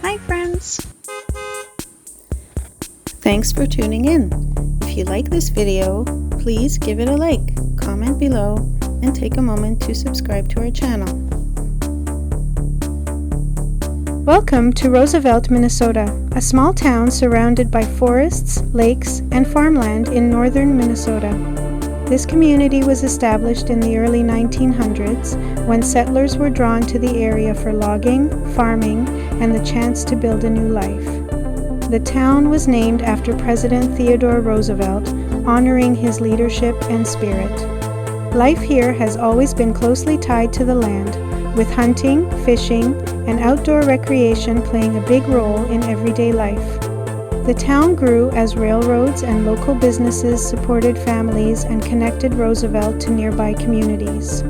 Hi friends! Thanks for tuning in. If you like this video, please give it a like, comment below, and take a moment to subscribe to our channel. Welcome to Roosevelt, Minnesota, a small town surrounded by forests, lakes, and farmland in northern Minnesota. This community was established in the early 1900s when settlers were drawn to the area for logging, farming, and the chance to build a new life. The town was named after President Theodore Roosevelt, honoring his leadership and spirit. Life here has always been closely tied to the land, with hunting, fishing, and outdoor recreation playing a big role in everyday life. The town grew as railroads and local businesses supported families and connected Roosevelt to nearby communities.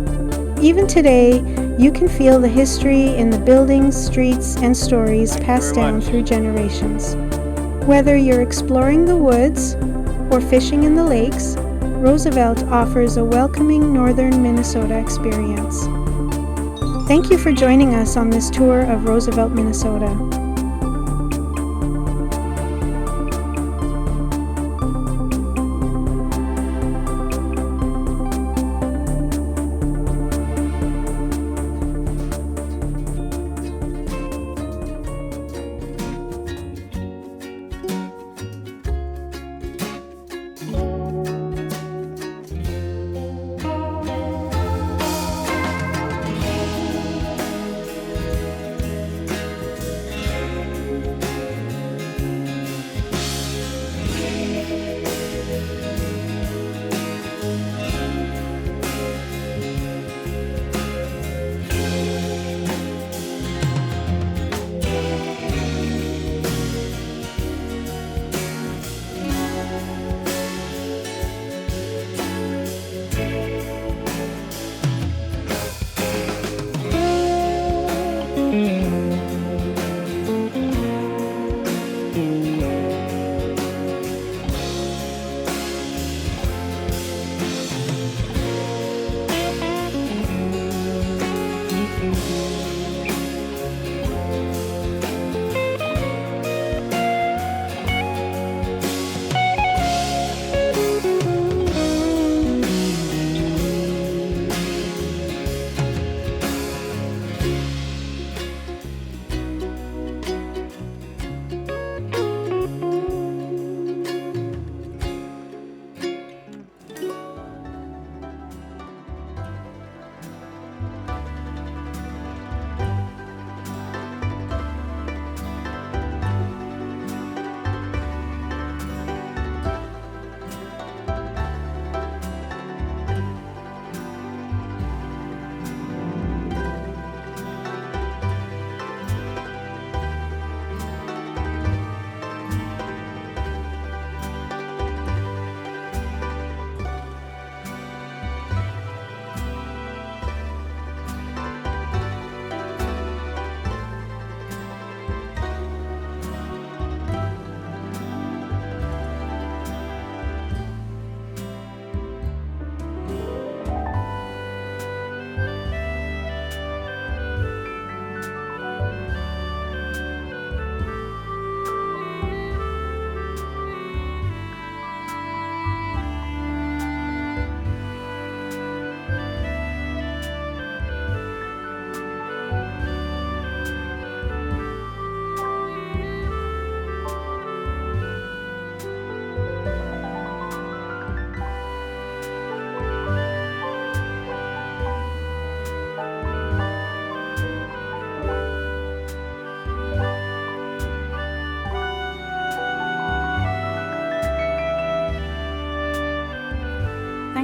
Even today, you can feel the history in the buildings, streets, and stories passed down through generations. Whether you're exploring the woods or fishing in the lakes, Roosevelt offers a welcoming northern Minnesota experience. Thank you for joining us on this tour of Roosevelt, Minnesota.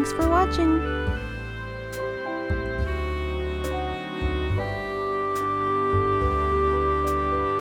Thanks for watching!